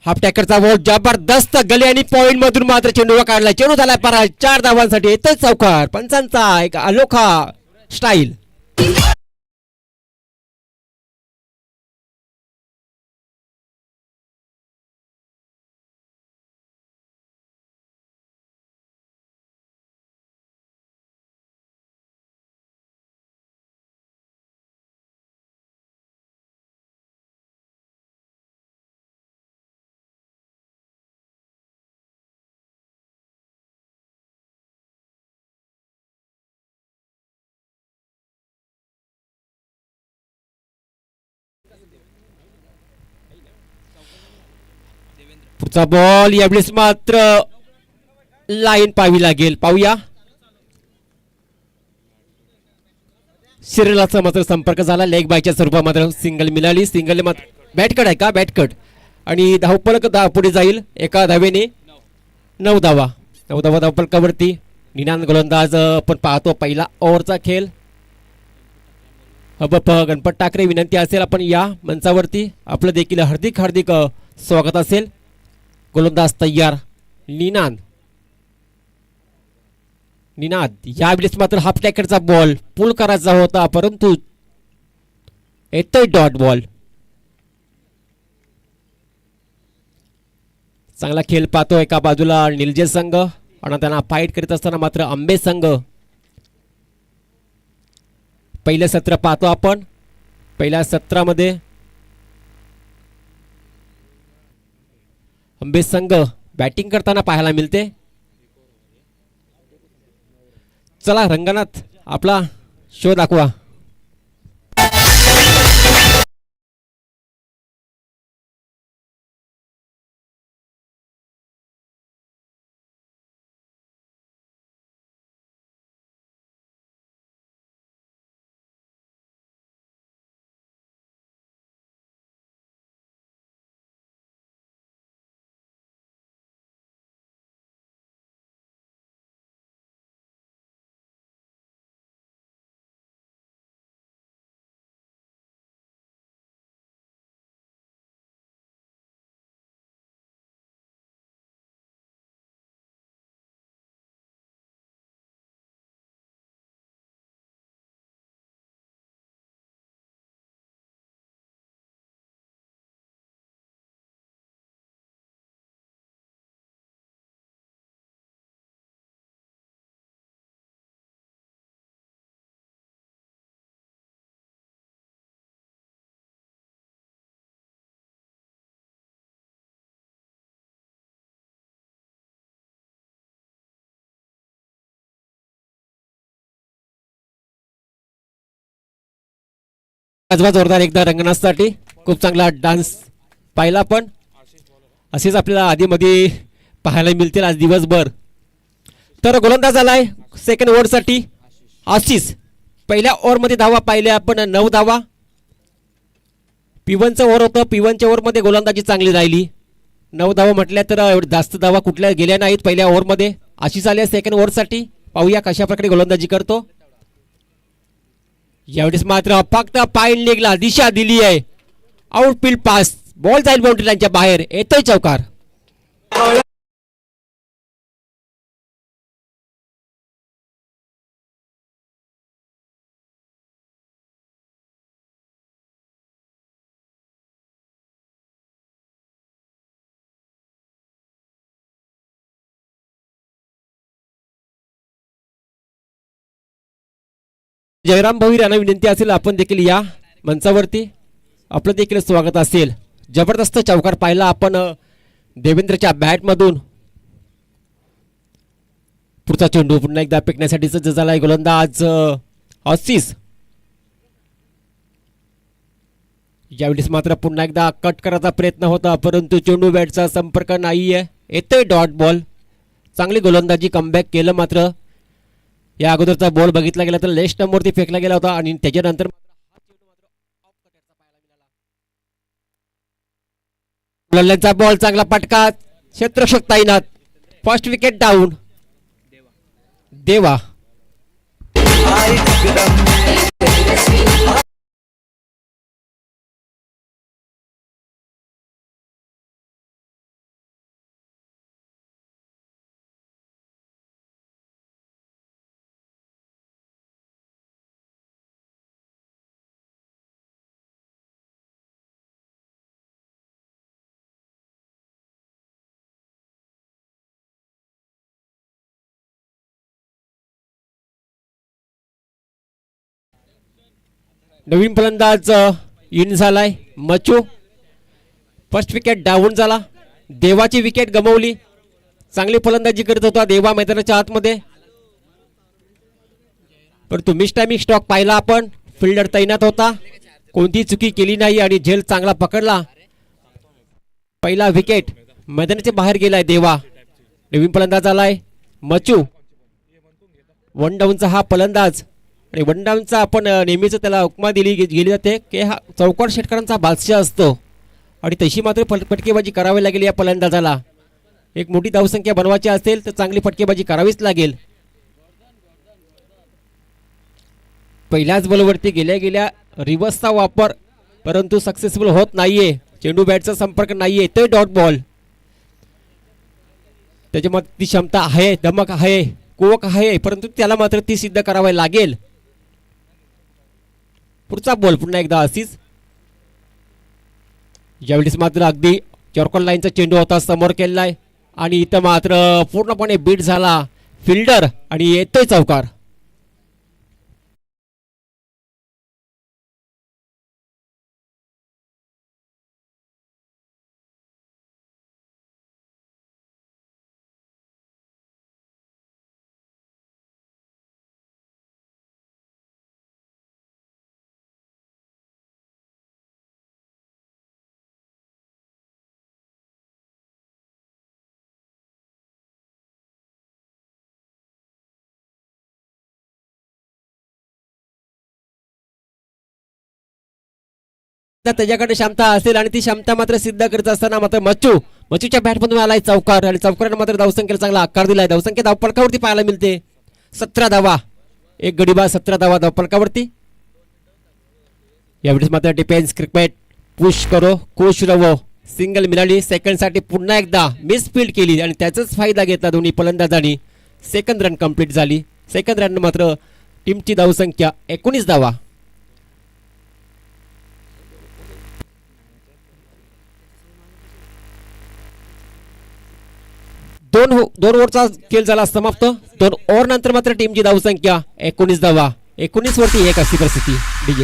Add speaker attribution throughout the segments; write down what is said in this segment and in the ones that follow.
Speaker 1: Half टॅकरचा ball जबरदस्त गली आणि point मधून मात्र चेंडू काढला. चेंडू झाला परा 4 धावांसाठी. येतोय चौकार. पंचांचा एक अनोखा स्टाईल. पुढचा बॉल यावेळेस मात्र लाईन पाहावी लागेल. पाहूया. शरीराचा मात्र संपर्क झाला. लेग बायच्या स्वरूपात मात्र सिंगल मिळाली. सिंगल मात्र बॅटकट आहे का? बॅटकट आणि धावपळक पुढे जाईल एका धावेने. 9 धावा. 9 धावा धावपळकावरती. निनाद गोलंदाज आपण पाहतो. पहिला ओव्हरचा खेळ. गणपत ठाकरे विनंती असेल आपण या मंचावरती. आपलं देखील हार्दिक हार्दिक स्वागत असेल. गोलंदाज तयार. निनाद यावेळेस मात्र हाफ टॅकरचा बॉल पुल करायचा होता परंतु येतोय डॉट बॉल. चांगला खेळ पाहतो. एका बाजूला निलजे संघ आणि त्यांना फाईट करीत असताना मात्र आंबे संघ. पहिलं सत्र पाहतो आपण. पहिल्या सत्रामध्ये आंबे संघ बॅटिंग करताना पाहायला मिळते. चला रंगनाथ आपला शो दाखवा. आजवा जोरदार एकदा रंगनाथसाठी. खूप चांगला डान्स पाहिला पण असेच आपल्याला आधीमध्ये पाहायला मिळतील आज दिवसभर. तर गोलंदाज आलाय सेकंड ओव्हरसाठी आशिष. पहिल्या ओव्हरमध्ये धावा पाहिल्या आपण 9 धावा. P1चं ओव्हर होतं. P1च्या ओव्हरमध्ये गोलंदाजी चांगली राहिली. 9 धावा म्हटल्या तर एवढं जास्त धावा कुठल्या गेल्या नाहीत पहिल्या ओव्हरमध्ये. आशिष आले सेकंड ओव्हरसाठी. पाहूया कशा प्रकारे गोलंदाजी करतो. यावेळेस मात्र फक्त पाईन लेगला दिशा दिली आहे. Outfield pass. बॉल जाईल बाउंड्री लाईनच्या बाहेर. येतोय चौकार. जयराम भोईर यांना विनंती असेल आपण देखील या मंचावरती. आपलं देखील स्वागत असेल. जबरदस्त चौकार पाहिला आपण देवेंद्रच्या बॅट मधून. पुढचा चेंडू पुन्हा एकदा फेकण्यासाठी सज्ज झालाय गोलंदाज आशिष. यावेळेस मात्र पुन्हा एकदा कट करायचा प्रयत्न होता परंतु चेंडू बॅटचा संपर्क नाहीये. येतोय डॉट बॉल. चांगली गोलंदाजी कमबॅक केलं. मात्र या अगोदरचा बॉल बघितला गेला तर लेग स्टंपवरती फेकला गेला होता आणि त्याच्यानंतर बॉल चांगला पटका. क्षेत्ररक्षक ताईनाथ. First wicket down. देवा. नवीन फलंदाज इन झालाय मचू. फर्स्ट विकेट डाऊन झाला. देवाची विकेट गमावली. चांगली फलंदाजी करत होता देवा मैदानाच्या आतमध्ये, परंतु मिस टायमिंग स्टॉक पाहिला आपण. फिल्डर तैनात होता, कोणती चुकी केली नाही आणि झेल चांगला पकडला. पहिला विकेट मैदानाच्या बाहेर गेलाय देवा. नवीन फलंदाज आलाय मचू. वन डाऊनचा हा फलंदाज आणि वन डाऊनचा आपण नेहमीच त्याला उपमा दिली गेली जाते की हा चौकार षटकारांचा बादशाह असतो आणि तशी मात्र फटकेबाजी करावी लागेल या फलंदाजाला. एक मोठी धावसंख्या बनवायची असेल तर चांगली फटकेबाजी करावीच लागेल. पहिल्याच बॉलवरती गेल्या रिव्हर्सचा वापर, परंतु सक्सेसफुल होत नाहीये. चेंडू बॅटचा संपर्क नाहीये, ते डॉट बॉल. त्याच्यामध्ये ती क्षमता आहे, धमक आहे, कुवक आहे, परंतु त्याला मात्र ती सिद्ध करावी लागेल. पुढचा बॉल पुन्हा एकदा अशीच. यावेळेस मात्र अगदी चॉर्कॉल लाईनचा चेंडू होता, समोर केलाय आणि इथं मात्र पूर्णपणे बीट झाला फिल्डर आणि येतोय चौकार. त्याच्याकडे क्षमता असेल आणि ती क्षमता मात्र सिद्ध करत असताना मात्र मचूच्या बॅटमधून आलाय चौकार आणि चौकारानं मात्र धावसंख्येला चांगला आकार दिलाय. धावसंख्या धावफलकावरती पाहायला मिळते 17 धावा. एक गडीबाज 17 धावा धावफलकावरती. यावेळेस मात्र डिफेन्स क्रिकेट पुश करो खुश रवो सिंगल मिळाली. सेकंड साठी पुन्हा एकदा मिस फील्ड केली आणि त्याचाच फायदा घेतला दोन्ही फलंदाजांनी. सेकंड रन कंप्लीट झाली. सेकंड रन मात्र टीमची धावसंख्या 19 धावा. दोन ओव्हरचा खेळ झाला समाप्त. 2 ओव्हर नंतर मात्र टीमची धावसंख्या 19 धावा. 19 वरती 1 अशी परिस्थिती. डीजे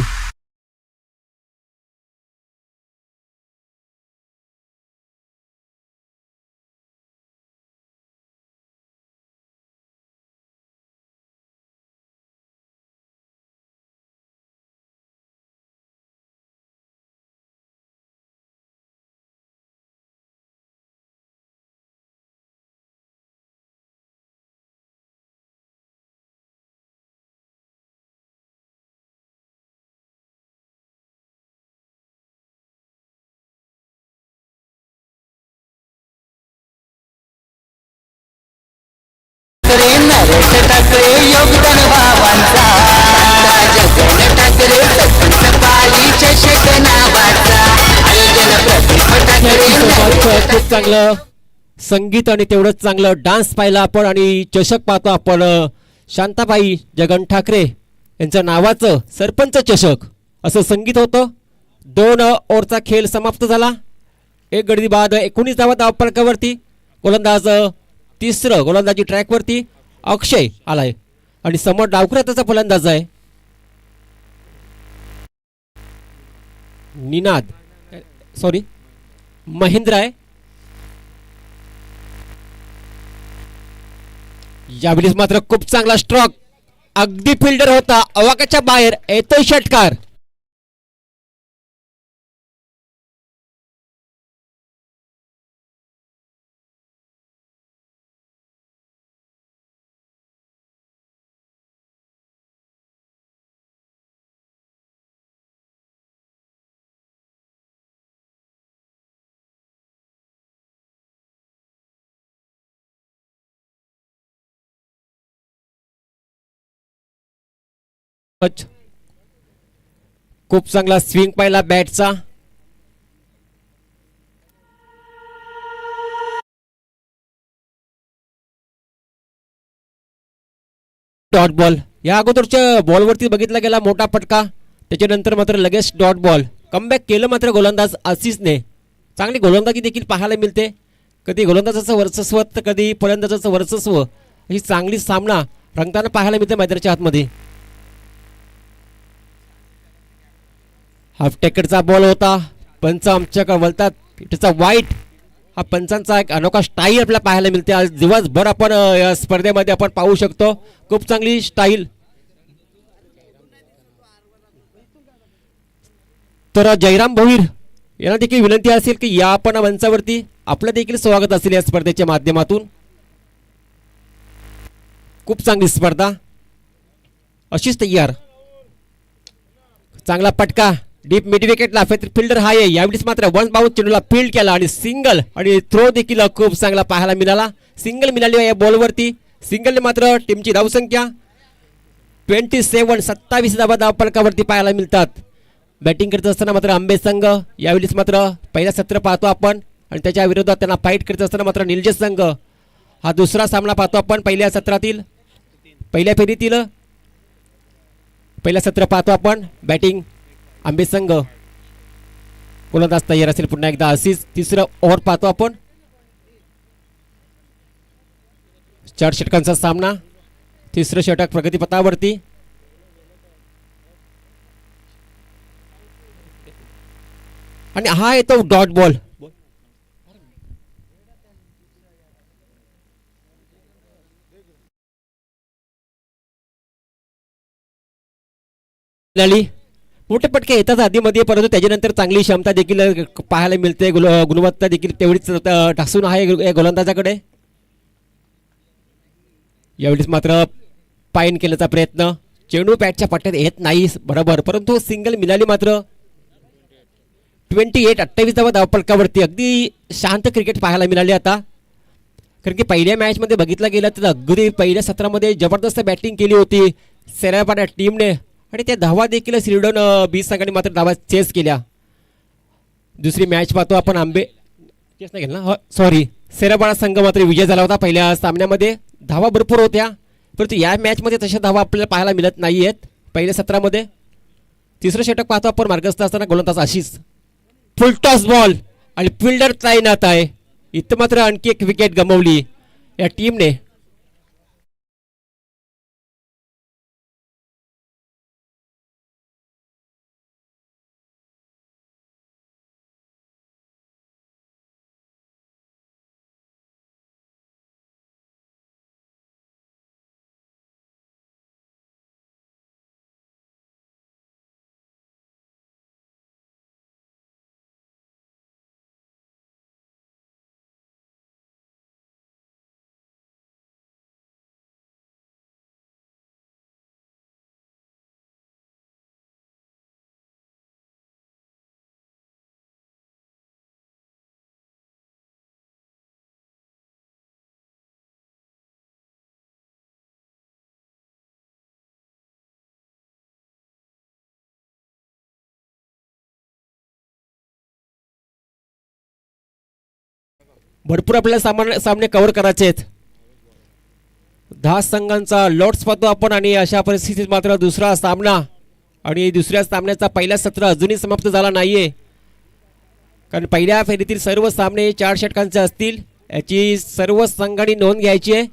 Speaker 2: योगदान भावांचा
Speaker 1: खूप चांगलं संगीत आणि तेवढंच चांगलं डान्स पाहिला आपण आणि चषक पाहतो आपण. शांताबाई जगन ठाकरे यांच्या नावाचं सरपंच चषक असं संगीत होतं. 2 ओव्हरचा खेळ समाप्त झाला. एक गडी बाद 19 धावा धावफलकावरती. गोलंदाज तिसरं गोलंदाजी ट्रॅकवरती अक्षय आलाय आणि समोर डावखुरा त्याचा फलंदाज आहे महेंद्र आहे. यावेळेस मात्र खूप चांगला स्ट्रोक, अगदी फिल्डर होता, अवाकाच्या बाहेर येतोय षटकार. खूप चांगला स्विंग पाहिला बॅटचा. डॉट बॉल या अगोदरच्या बॉलवरती बघितला गेला मोठा फटका, त्याच्यानंतर मात्र लगेच डॉट बॉल. कमबॅक केलं मात्र गोलंदाज आसिसने. चांगली गोलंदाजी देखील पाहायला मिळते. कधी गोलंदाजाचं वर्चस्व तर कधी फलंदाजाचं वर्चस्व. ही चांगली सामना रंगताना पाहायला मिळते मैदानाच्या आतमध्ये. हाफ टेकडचा बॉल होता. पंच आमच्याकडे बोलतात त्याचा वाईट. हा पंचांचा एक अनोखा स्टाईल आपल्याला पाहायला मिळते आज दिवसभर. आपण या स्पर्धेमध्ये आपण पाहू शकतो खूप चांगली स्टाईल. तर जयराम भोईर यांना देखील विनंती असेल की या आपण मंचावरती आपलं देखील स्वागत असेल या स्पर्धेच्या माध्यमातून. खूप चांगली स्पर्धा. अशीच तयार. चांगला पटका डीप मिड विकेटला फिल्डर हाय आहे. यावेळीच मात्र वन बाउंस चेंडूला फील्ड केला आणि सिंगल आणि थ्रो देखील खूप चांगला पाहायला मिळाला. सिंगल मिळाली या बॉलवरती. सिंगलने मात्र टीमची धावसंख्या 27 धावा धावफलकावरती पाहायला मिळतात. बॅटिंग करत असताना मात्र आंबे संघ यावेळीच मात्र पहिला सत्र पाहतो आपण आणि त्याच्या विरोधात त्यांना फाईट करत असताना मात्र निलजे संघ हा दुसरा सामना पाहतो आपण पहिल्या सत्रातील पहिल्या फेरीतील पहिला सत्र पाहतो आपण. बॅटिंग आंबे संघ गोलंदाज तयार असेल पुन्हा एकदा अशीच. तिसरं ओव्हर पाहतो आपण. 4 षटकांचा सामना. तिसरं षटक प्रगतीपथावरती. आणि हा येतो डॉट बॉल. मोठे पटके येतात आधीमध्ये परंतु त्याच्यानंतर चांगली क्षमता देखील पाहायला मिळते. गुणवत्ता देखील तेवढीच ठासून आहे या गोलंदाजाकडे. यावेळीस मात्र पाईन केल्याचा प्रयत्न. चेंडू बॅटच्या पट्ट्यात येत नाही बरोबर परंतु सिंगल मिळाली मात्र 28 धावा धावफलकावरती. अगदी शांत क्रिकेट पाहायला मिळाले आता. कारण की पहिल्या मॅचमध्ये बघितलं गेलं तर अगदी पहिल्या सत्रामध्ये जबरदस्त बॅटिंग केली होती सेरापाडा टीमने आणि त्या धावा देखील श्रीडन 20 संघांनी मात्र धावा चेस केल्या. दुसरी मॅच पाहतो आपण आंबे चेस नाही केलं ना सॉरी सेरापाडा संघ मात्र विजय झाला होता पहिल्या सामन्यामध्ये. धावा भरपूर होत्या परंतु या मॅचमध्ये तशा धावा आपल्याला पाहायला मिळत नाही आहेत पहिल्या सत्रामध्ये. तिसरं षटक पाहतो आपण मार्गस्थ असताना गोलंदाज आशिष. फुल टॉस बॉल आणि फिल्डर तैनात आहे. इथं मात्र आणखी एक विकेट गमावली या टीमने. भरपूर आपल्याला सामने कव्हर करायचे आहेत. 10 संघांचा लॉट्स पाहतो आपण आणि अशा परिस्थितीत मात्र दुसरा सामना आणि दुसऱ्या सामन्याचा पहिला सत्र अजूनही समाप्त झाला नाहीये. कारण पहिल्या फेरीतील सर्व सामने 4 षटकांचे असतील याची सर्व संघांनी नोंद घ्यायची आहे.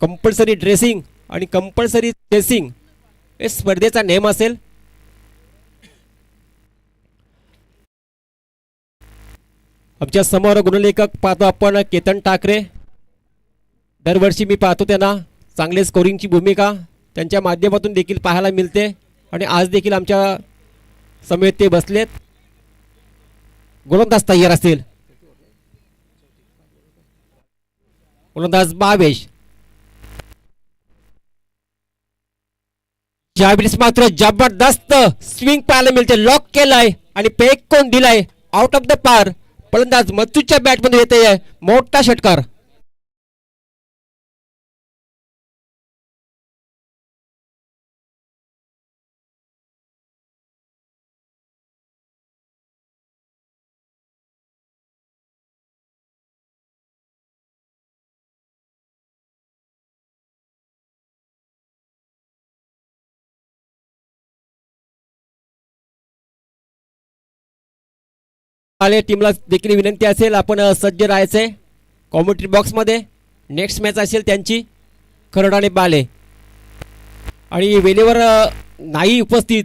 Speaker 1: कंपल्सरी ड्रेसिंग आणि कंपल्सरी चेसिंग हे स्पर्धेचा नियम असेल. आमच्या समोर गुणलेखक पाहतो आपण केतन ठाकरे. दरवर्षी मी पाहतो त्यांना चांगले स्कोरिंगची भूमिका त्यांच्या माध्यमातून देखील पाहायला मिळते आणि आज देखील आमच्या समेत ते बसलेत. गोलंदाज तयार असतील. गोलंदाज भावेश. ज्यावेळेस मात्र जबरदस्त स्विंग पाहायला मिळते. लॉक केलाय आणि फेकून दिलाय आउट ऑफ द पार. फलंदाज मत्तूच्या बॅटमध्ये येते मोठा षटकार. टीमला देखील विनंती असेल आपण सज्ज राहायचे कॉमेंट्री बॉक्स मध्ये. नेक्स्ट मॅच असेल त्यांची खरड आणि बाले. आणि वेळेवर नाही उपस्थित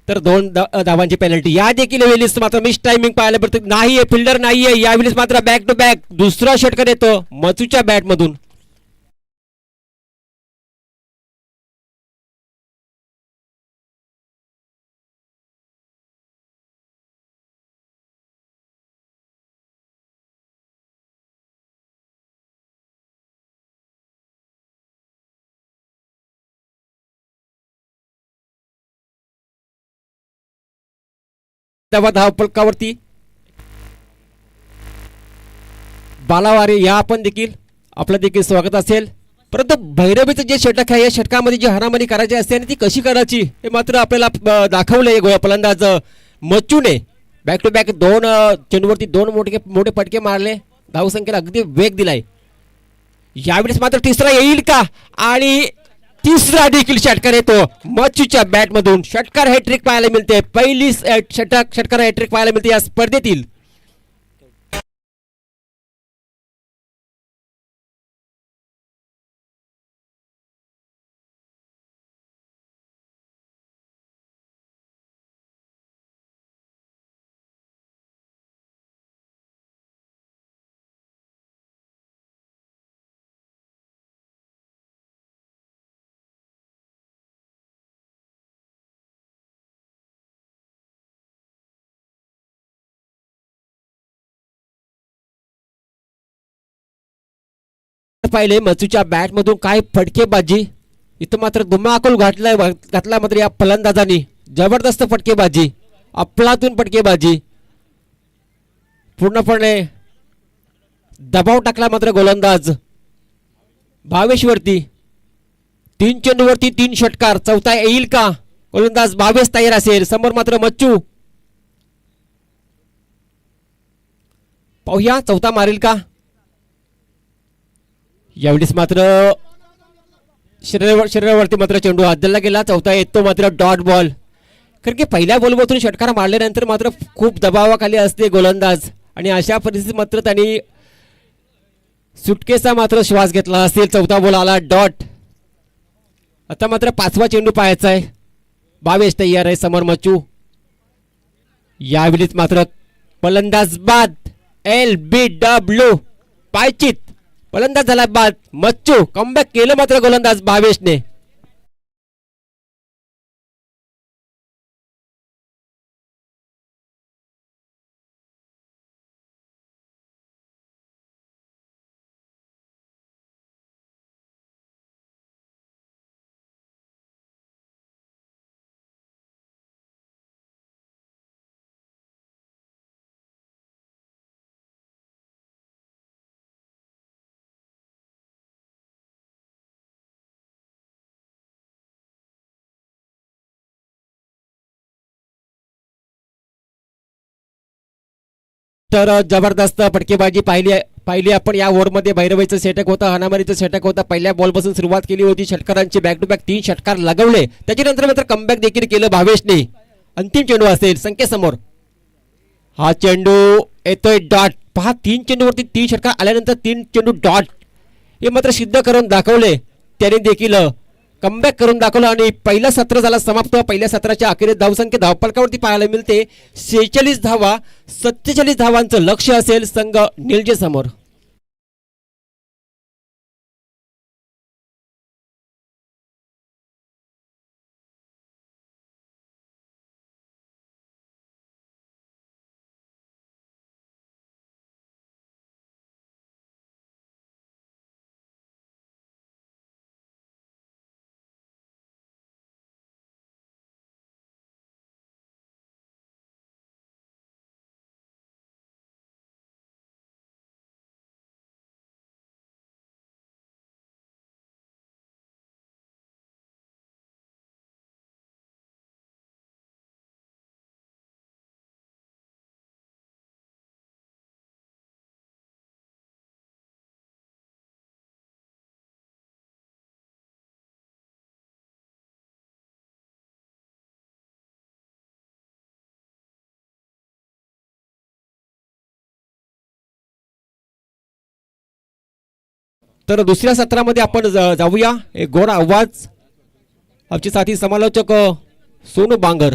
Speaker 1: तर 2 धावांची पेनल्टी. या देखील वेळेस मात्र मिस टायमिंग पाहायला मिळतं. नाही आहे, फिल्डर नाही आहे यावेळेस मात्र बॅक टू बॅक दुसरा षटकार येतो मचूच्या बॅटमधून. धावपलकावरती बालावारे या आपण देखील आपलं देखील स्वागत असेल. परंतु भैरवीचं जे षटक आहे या षटकामध्ये जी हाणामारी करायची असते आणि ती कशी करायची हे मात्र आपल्याला दाखवलंय गोया फलंदाज मच्चूने. बॅक टू बॅक 2 चेंडूवरती 2 मोठे फटके मारले. धावसंख्येला अगदी वेग दिलाय. यावेळेस मात्र तिसरा येईल का आणि तिसरा देखील षटकार येतो मच्चूच्या बॅटमधून. षटकार हॅट्रिक पाहायला मिळते. पहिली षटकार हॅट्रिक पाहायला मिळते या स्पर्धेतील. पाहिले मचूच्या बॅटमधून काय फटकेबाजी. इथं मात्र धुमाकूळ घातला मात्र या फलंदाजांनी. जबरदस्त फटकेबाजी, अफलातून फटकेबाजी, पूर्णपणे दबाव टाकला मात्र गोलंदाज भावेश वरती. 3 चेंडूवरती 3 षटकार. चौथा येईल का? गोलंदाज भावेश तयार असेल. समोर मात्र मच्चू. पाहूया चौथा मारेल का. यावेळेस मात्र शरीरावरती मात्र चेंडू हादरला गेला. चौथा येतो मात्र डॉट बॉल. कारण की पहिल्या बॉलमधून षटकार मारल्यानंतर मात्र खूप दबावाखाली असते गोलंदाज आणि अशा परिस्थितीत मात्र त्यांनी सुटकेचा मात्र श्वास घेतला असेल. चौथा बॉल आला डॉट. आता मात्र 5वा चेंडू पाहायचा आहे. भावेश तयार आहे. समोर मच्चू. यावेळेस मात्र फलंदाज बाद. LBW पायचित फलंदाज झाला बाद. मच्चू कमबॅक केलं मात्र गोलंदाज भावेशने. तर जबरदस्त फटकेबाजी पाहिली आपण या ओव्हरमध्ये. भैरवीचं षटक होतं, हाणामारीचं षटक होतं. पहिल्या बॉलपासून सुरुवात केली होती षटकारांची. बॅक टू बॅक 3 षटकार लगवले. त्याच्यानंतर मात्र कमबॅक देखील केलं भावेशने. अंतिम चेंडू असेल संख्येसमोर. हा चेंडू येतोय डॉट. पहा 3 चेंडूवरती 3 षटकार आल्यानंतर 3 चेंडू डॉट. हे मात्र सिद्ध करून दाखवले त्याने देखील. कमबॅक करून दाखवलं आणि पहिलं सत्र झाला समाप्त. पहिल्या सत्राच्या अखेरीस धावसंख्या धावफलकावरती पाहायला मिळते 46 धावा. 47 धावांचं लक्ष असेल संघ निलजे समोर. तर दुसऱ्या सत्रामध्ये आपण जाऊया. एक गोड आवाज आमचे साथी समालोचक सोनू बांगर.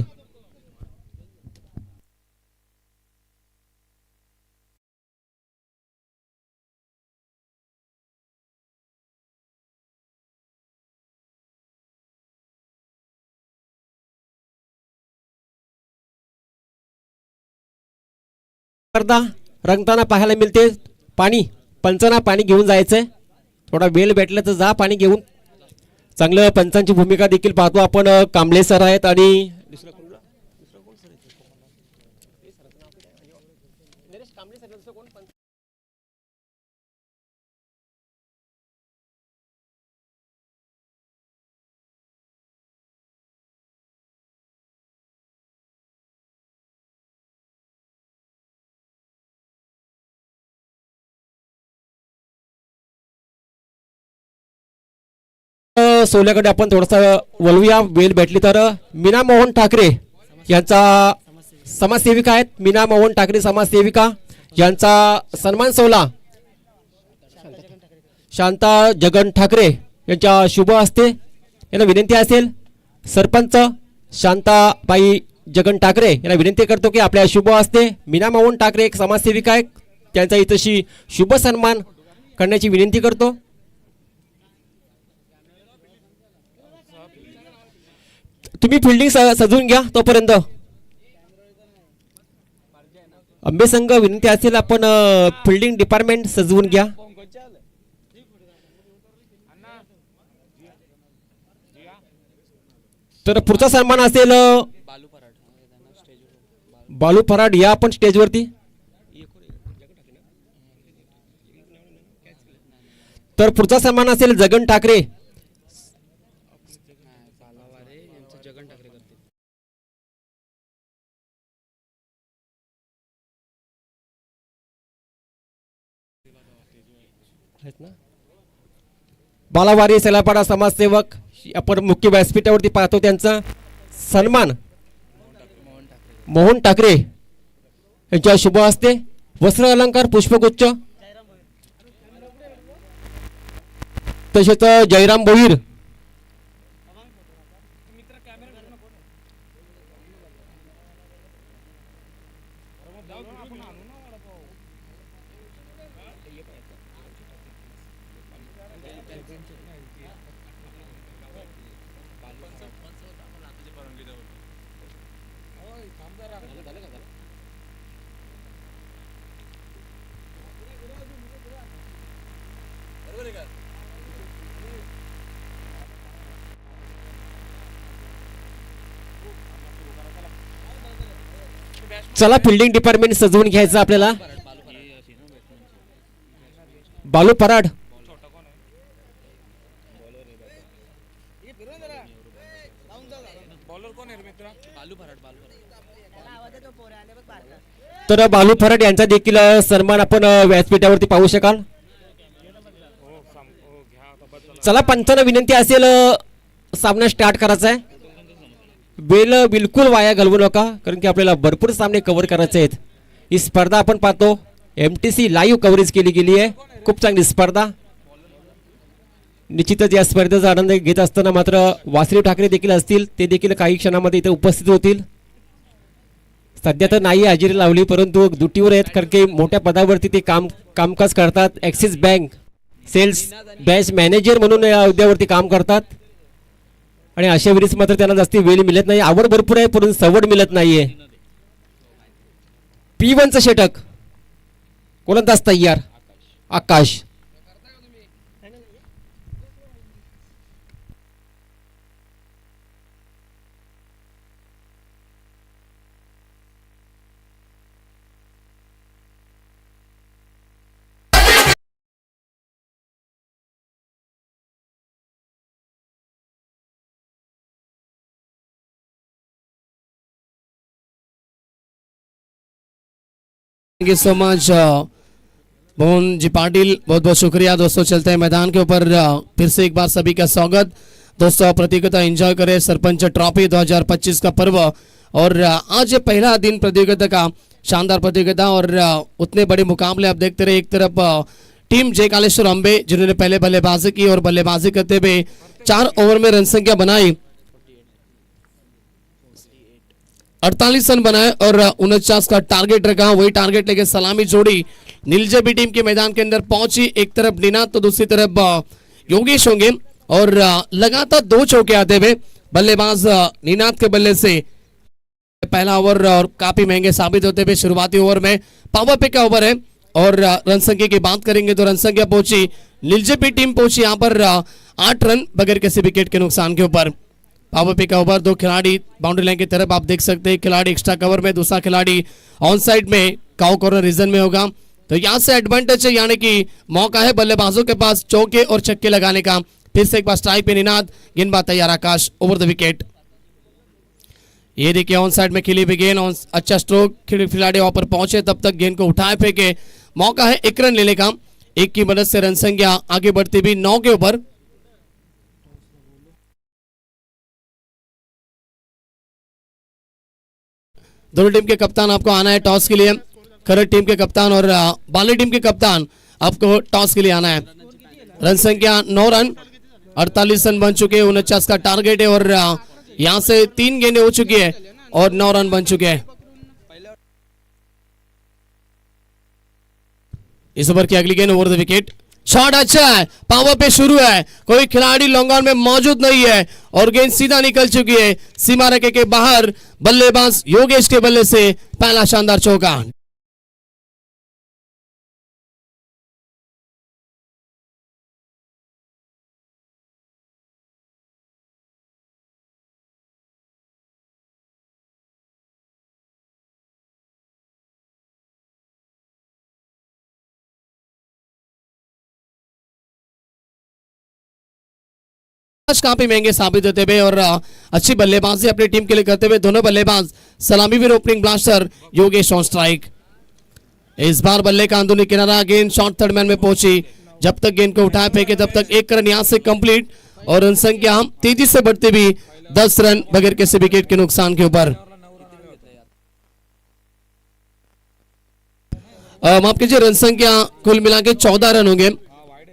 Speaker 1: स्पर्धा रंगताना पाहायला मिळते. पाणी पंचांना पाणी घेऊन जायचंय. थोडा वेळ भेटला तर जा पाणी घेऊन. चांगलं पंचांची भूमिका देखील पाहतो आपण. कांबळे सर आहेत आणि सोल्याकडे आपण थोडासा वळूया. वेळ भेटली तर मीना मोहन ठाकरे यांचा समाजसेविका आहेत. मीना मोहन ठाकरे समाजसेविका यांचा सन्मान सोहळा शांता जगन ठाकरे यांच्या शुभ हस्ते. यांना विनंती असेल सरपंच शांताबाई जगन ठाकरे यांना विनंती करतो की आपल्या शुभ हस्ते मीना मोहन ठाकरे एक समाजसेविका आहे त्यांचा इथंशी शुभ सन्मान करण्याची विनंती करतो. तुम्ही फिल्डिंग सजवून घ्या तोपर्यंत. अंबे संघ विनंती असेल आपण फिल्डिंग डिपार्टमेंट सजवून घ्या. तर पुढचा सन्मान असेल बालू फराड या आपण स्टेजवरती. तर पुढचा सन्मान असेल जगन ठाकरे. बालावारी सेलापाडा समाजसेवक आपण मुख्य व्यासपीठावरती पाहतो. त्यांचा सन्मान मोहन ठाकरे यांच्या शुभ हस्ते वस्त्र अलंकार पुष्पगुच्छ. तसेच जयराम भोईर चला फिल्डिंग डिपार्टमेंट सजवून घ्यायचं आपल्याला. बालू पराड तर बालू फराड यांचा देखील सन्मान आपण व्यासपीठावरती पाहू शकाल. चला पंचांना विनंती असेल सामना स्टार्ट करायचा आहे. वेळ बिलकुल वाया घालवू नका कारण की आपल्याला भरपूर सामने कव्हर करायचे आहेत. ही स्पर्धा आपण पाहतो MTC लाईव्ह कव्हरेज केली गेली आहे. खूप चांगली स्पर्धा. निश्चितच या स्पर्धेचा आनंद घेत असताना मात्र वासुदेव ठाकरे देखील असतील. ते देखील काही क्षणामध्ये इथे उपस्थित होतील. सध्या तर नाही हजेरी लावली परंतु दुटीवर आहेत कारण की मोठ्या पदावरती ते कामकाज करतात. Axis bank cells bench manager म्हणून या हुद्द्यावरती काम करतात आणि अशा वेळेस मात्र त्यांना जास्त वेळ मिळत नाही. आवड भरपूर आहे परंतु सवड मिळत नाहीये. P1चं षटक गोलंदाज तयार Akash.
Speaker 3: Thank you so much Mohan ji Patil, बहुत बहुत शुक्रिया दोस्तों. चलते हैं मैदान के ऊपर. फिर से एक बार सभी का स्वागत दोस्तों. प्रतियोगिता एंजॉय करें. सरपंच ट्रॉफी 2025 का पर्व और आज पहला दिन प्रतियोगिता का. शानदार प्रतियोगिता और उतने बड़े मुकाबले आप देखते रहे. एक तरफ टीम जय कालेश्वर अंबे जिन्होंने पहले बल्लेबाजी की और बल्लेबाजी करते हुए 4 ओवर में रन संख्या बनाई 48 रन बनाए और 49 का टारगेट रखा। वही टारगेट लेके सलामी जोड़ी नीलजेबी टीम के मैदान के अंदर पहुंची। एक तरफ निनाद तो दूसरी तरफ योगेश होंगे और लगातार 2 चौके आते हुए बल्लेबाज निनाद के बल्ले से पहला ओवर और काफी महंगे साबित होते हुए शुरुआती ओवर में पावर पे का ओवर है। और रन संख्या की बात करेंगे तो रन संख्या पहुंची नीलजेबी टीम पहुंची यहाँ पर 8 रन बगैर किसी विकेट के नुकसान के ऊपर। पावर पे का ओवर, 2 खिलाड़ी बाउंड्री लाइन की तरफ आप देख सकते हैं। खिलाड़ी एक्स्ट्रा कवर में, दूसरा खिलाड़ी ऑन साइड में काउ कॉर्नर रीजन में होगा। तो यहाँ से एडवांटेज है, यानी कि मौका है बल्लेबाजों के पास चौके और छक्के लगाने का। फिर से एक बार स्ट्राइक पे निनाद, गेंदबाज तैयार आकाश, ओवर द विकेट। ये देखिए ऑन साइड में खिली हुई गेंद, अच्छा स्ट्रोक, खिलाड़ी वहां पर पहुंचे तब तक गेंद को उठाए फेंके। मौका है 1 रन लेने का। 1 की मदद से रन संख्या आगे बढ़ती भी 9 के ऊपर। दोनों टीम के कप्तान आपको आना है टॉस के लिए। खरड़ टीम के कप्तान और बाली टीम के कप्तान आपको टॉस के लिए आना है। रन संख्या 9 रन, 48 रन बन चुके हैं। 49 का टारगेट है और यहां से 3 गेंदें हो चुकी है और 9 रन बन चुके हैं। इस ओवर की अगली गेंद ओवर द विकेट। शॉट अच्छा है, पावर पे शुरू है, कोई खिलाड़ी लॉन्ग ऑन में मौजूद नहीं है और गेंद सीधा निकल चुकी है सीमा रेखे के बाहर। बल्लेबाज योगेश के बल्ले से पहला शानदार चौका। काफी महंगे साबित होते हुए और अच्छी बल्लेबाजी अपनी टीम के लिए करते हुए दोनों बल्लेबाज सलामी वीर opening blaster Yogesh on strike. इस बार बल्ले का अंदरूनी किनारा, गेंद शॉर्ट थर्ड मैन में पहुंची। जब तक गेंद को उठाए फेंके तब तक 1 रन यहां से कंप्लीट और रन संख्या तेजी से बढ़ती भी 10 रन बगैर किसी विकेट के नुकसान के ऊपर। माफ कीजिए, रन संख्या कुल मिला के 14 रन होंगे।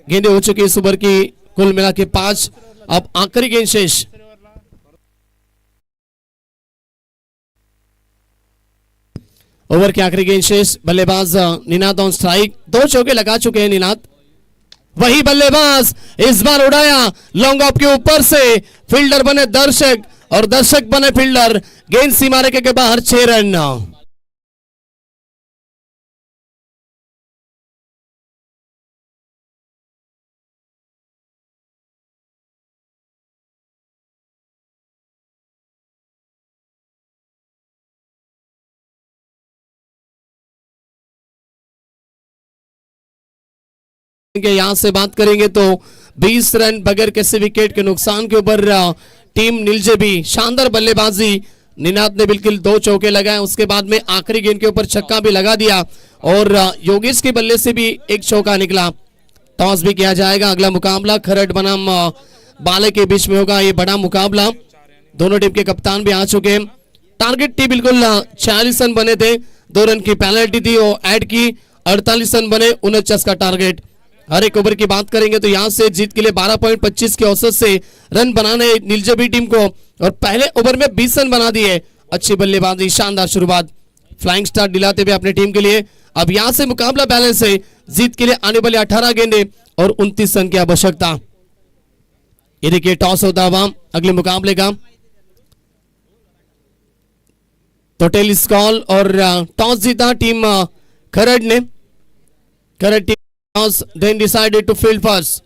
Speaker 3: गेंदें हो चुकी इस ओवर की कुल मिला के 5। अब आखिरी गेंद शेष। ओवर की आखिरी गेंद शेष। बल्लेबाज निनाद ऑन स्ट्राइक, 2 चौके लगा चुके हैं निनाद। वही बल्लेबाज इस बार उड़ाया लॉन्ग ऑफ के ऊपर से। फील्डर बने दर्शक और दर्शक बने फील्डर। गेंद सीमा रेखे के बाहर, 6 रन। यहां से बात करेंगे तो 20 रन बगैर किसी विकेट के नुकसान के ऊपर टीम नीलजेबी। शानदार बल्लेबाजी, निनाद ने बिल्कुल 2 चौके लगाए। उसके बाद में आखिरी गेंद के ऊपर छक्का भी लगा दिया और योगेश के बल्ले से भी 1 चौका निकला। टॉस भी किया जाएगा। अगला मुकाबला खरड़ बनाम बाले के बीच में होगा। ये बड़ा मुकाबला, दोनों टीम के कप्तान भी आ चुके हैं। टारगेट थी बिल्कुल 46 रन बने थे, 2 रन की पेनल्टी थी वो ऐड की। 48 रन बने, 49 का टारगेट। हर एक ओवर की बात करेंगे तो यहां से जीत के लिए 12.25 के औसत से रन बनाने नीलजेबी टीम को और पहले ओवर में 20 रन बना दिए। अच्छी बल्लेबाजी, शानदार शुरुआत, फ्लाइंग स्टार्ट दिलाते हुए अपने टीम के लिए। अब यहां से मुकाबला बैलेंस है, जीत के लिए आने वाले 18 गेंदे और 29 रन की आवश्यकता। ये देखिए टॉस होता हुआ अगले मुकाबले का। तो टेलिस कॉल और टॉस जीता टीम खरड़ ने। खरड़ team then decided to field first।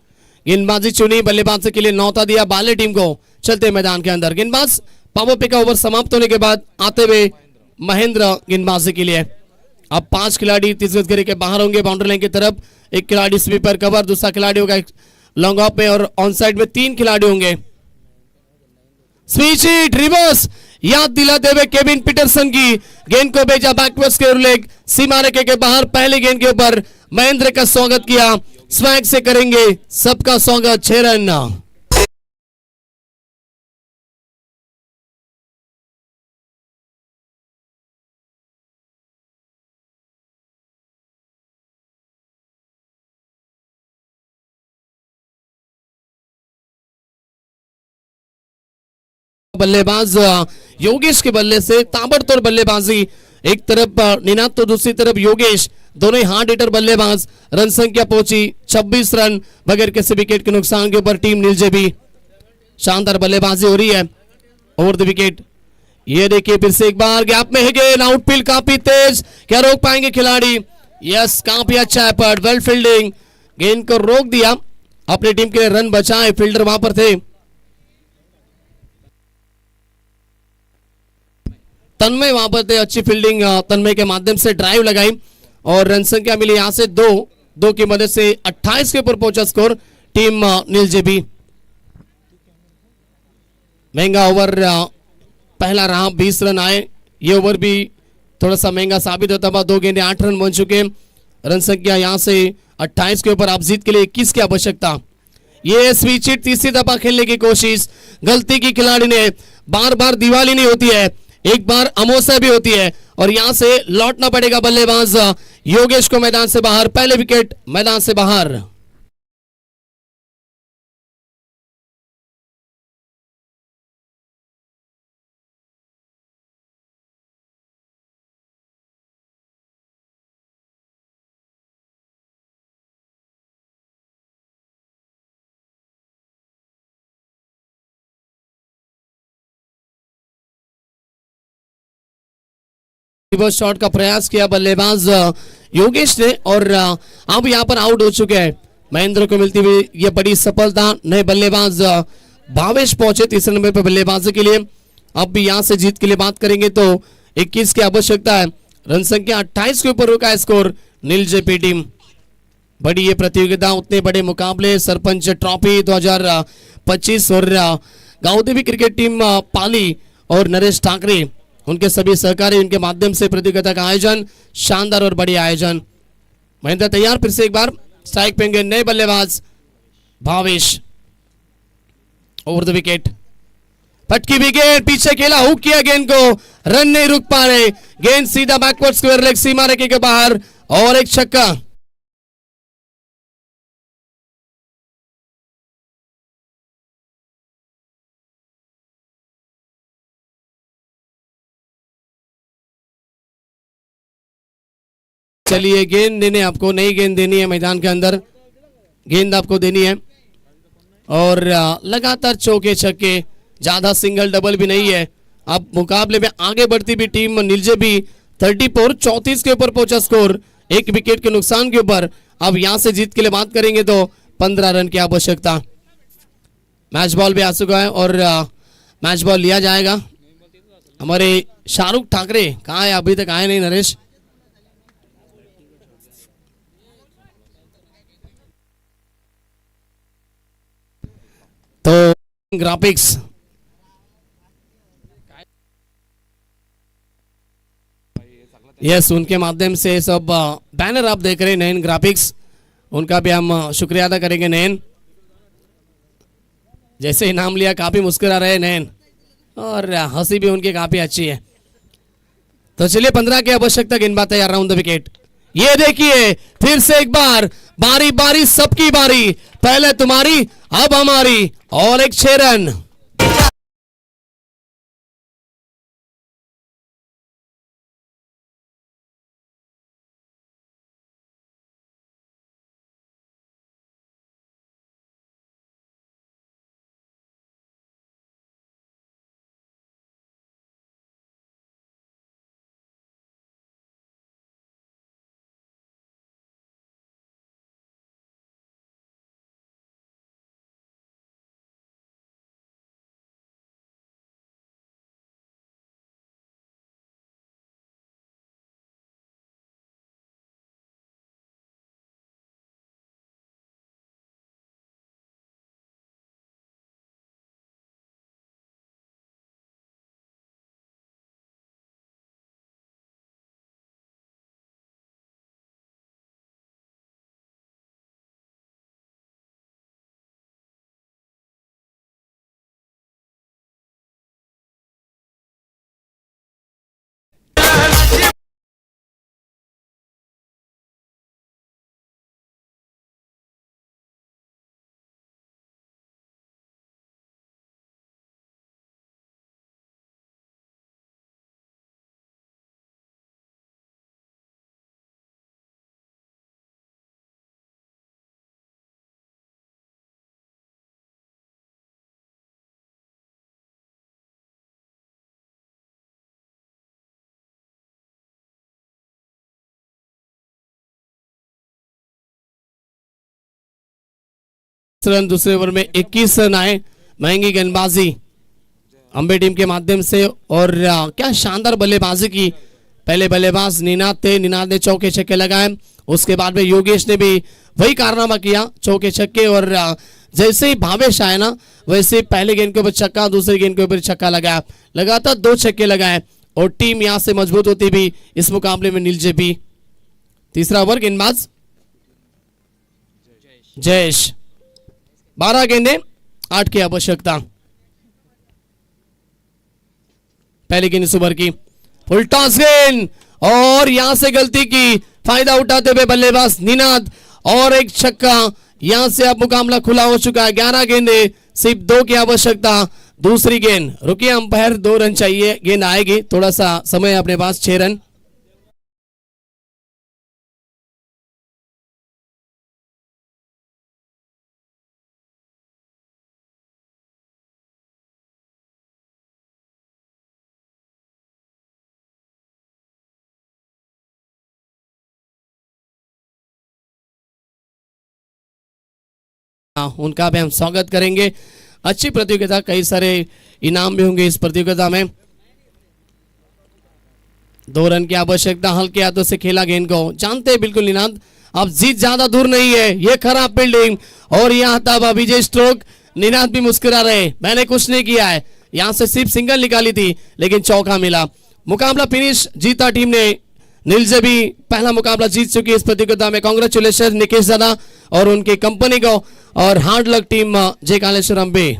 Speaker 3: गेंदबाजी चुनी, बल्लेबाजी के लिए न्यौता दिया बाले टीम को। चलते मैदान के अंदर गेंदबाज पावर पे का ओवर समाप्त होने के बाद आते हुए महेंद्र गेंदबाजी के लिए। अब 5 खिलाड़ी 30 गज घेरे के बाहर होंगे बाउंड्री लाइन की तरफ। 1 खिलाड़ी स्वीपर कवर, दूसरा खिलाड़ी होगा लॉन्ग ऑफ पे और ऑन साइड में 3 खिलाड़ी होंगे। स्विच हिट, रिवर्स, याद दिलाते हुए केविन पीटरसन की गेंद को भेजा बैकवर्ड्स के लेग सीमा रेखे के बाहर। पहले गेंद के ऊपर महेंद्र का स्वागत किया, स्वैग से करेंगे सबका स्वागत। 6 रन। बल्लेबाज योगेश के बल्ले से ताबड़तोड़ बल्लेबाजी। एक तरफ निनाद तो दूसरी तरफ योगेश, दोनों ही हार्ड हिटर बल्लेबाज। रन संख्या पहुंची 26 रन बगैर किसी विकेट के नुकसान के ऊपर टीम नीलजेबी। शानदार बल्लेबाजी हो रही है ओवर द विकेट। ये देखिए फिर से एक बार गैप में है गेंद, आउटफील्ड काफी तेज, क्या रोक पाएंगे खिलाड़ी? यस, काफी अच्छा है पर वेल फील्डिंग, गेंद को रोक दिया, अपनी टीम के लिए रन बचाए, फील्डर वहां पर थे। तन्मय वहां पर थे, अच्छी फील्डिंग तन्मय के माध्यम से ड्राइव लगाई और रन संख्या मिली यहां से दो की मदद से 28 के ऊपर पहुंचा स्कोर टीम नीलजेबी। महंगा ओवर पहला रहा, 20 रन आए। ये ओवर भी थोड़ा सा महंगा साबित होता हुआ, 2 गेंदे 8 रन बन चुके। रन संख्या यहां से 28 के ऊपर, आप जीत के लिए 21 की आवश्यकता। ये स्वीच हिट तीसरी दफा खेलने की कोशिश, गलती की खिलाड़ी ने। बार बार दिवाली नहीं होती है, एक बार अमोसा भी होती है और यहां से लौटना पड़ेगा बल्लेबाज योगेश को मैदान से बाहर। पहले विकेट मैदान से बाहर। रिवर्स शॉट का प्रयास किया बल्लेबाज योगेश ने और अब यहां पर आउट हो चुके हैं। महेंद्र को मिलती हुई यह बड़ी सफलता। नए बल्लेबाज भावेश पहुंचे तीसरे नंबर पर बल्लेबाजी के लिए। अब भी यहां से जीत के लिए बात करेंगे तो 21 की आवश्यकता है। रन संख्या 28 के ऊपर रुका स्कोर नीलजेपी टीम। बड़ी ये प्रतियोगिता, उतने बड़े मुकाबले, सरपंच ट्रॉफी 2025 और गांवदेवी क्रिकेट टीम पाली और नरेश ठाकरे उनके सभी सहकारी, उनके माध्यम से प्रतियोगिता का आयोजन, शानदार और बड़ी आयोजन। महेंद्र तैयार, फिर से एक बार स्ट्राइक पेंगे नए बल्लेबाज भावेश। ओवर द विकेट, पटकी विकेट, पीछे खेला, हुक किया गेंद को, रन नहीं रुक पा रहे, गेंद सीधा बैकवर्ड स्क्वायर लेग सीमा रेखे के बाहर और एक छक्का। चलिए गेंद देने, आपको नई गेंद देनी है मैदान के अंदर, गेंद आपको देनी है और लगातार चौके छक्के, ज्यादा सिंगल डबल भी नहीं है। अब मुकाबले में आगे बढ़ती भी टीम नीलजेबी 34 के ऊपर पहुंचा स्कोर, एक विकेट के नुकसान के ऊपर। अब यहां से जीत के लिए बात करेंगे तो 15 रन की आवश्यकता। मैच बॉल भी आ चुका है और मैच बॉल लिया जाएगा। हमारे शाहरुख ठाकरे कहाँ है? अभी तक आए नहीं नरेश। तो ग्राफिक्स यस, उनके माध्यम से सब बैनर आप देख रहे हैं, नयन ग्राफिक्स, उनका भी हम शुक्रिया अदा करेंगे। नयन जैसे ही नाम लिया काफी मुस्कुरा रहे नयन और हंसी भी उनकी काफी अच्छी है। तो चलिए 15 की आवश्यकता, गेंदबाज तैयार, राउंड द विकेट। ये देखिए फिर से एक बार, बारी बारी सबकी बारी, पहले तुम्हारी अब हमारी, और एक 6 रन। रन, दूसरे ओवर में 21 रन आए। महंगी गेंदबाजी अंबे टीम के माध्यम से, और क्या शानदार बल्लेबाजी की। पहले बल्लेबाज निनाद थे, निनाद ने चौके छक्के लगाए। उसके बाद में योगेश ने भी वही कारनामा किया, चौके छक्के। और जैसे ही भावेश आया ना, वैसे ही पहले गेंद के ऊपर छक्का, दूसरे गेंद के ऊपर छक्का लगाया, लगातार 2 छक्के लगाए और टीम यहां से मजबूत होती भी इस मुकाबले में नीलजे भी। तीसरा ओवर गेंदबाज जयेश, 12 गेंदें 8 की आवश्यकता। पहली गेंद इस ओवर की, फुल टॉस गेंद और यहां से गलती की, फायदा उठाते हुए बल्लेबाज निनाद और एक छक्का। यहां से अब मुकाबला खुला हो चुका है। 11 गेंदें, सिर्फ 2 की आवश्यकता। दूसरी गेंद, रुकिए अंपायर, 2 रन चाहिए, गेंद आएगी, थोड़ा सा समय अपने पास, 6 रन। उनका भी हम स्वागत करेंगे। अच्छी प्रतियोगिता, कई सारे इनाम भी होंगे इस प्रतियोगिता में। 2 रन की आवश्यकता, हल्के हाथों से खेला गेंद को, जानते हैं बिल्कुल निनाद, अब जीत ज्यादा दूर नहीं है। ये खराब फील्डिंग और यहाँ तब विजय स्ट्रोक। निनाद भी मुस्कुरा रहे, मैंने कुछ नहीं किया है, यहां से सिर्फ सिंगल निकाली थी लेकिन चौका मिला। मुकाबला फिनिश, जीता टीम ने। नीलजे भी पहला मुकाबला जीत चुकी है इस प्रतियोगिता में। कांग्रेचुलेशन निकेश दादा और उनकी कंपनी को, और हार्ड लक टीम जय कालेश्वर अंबे।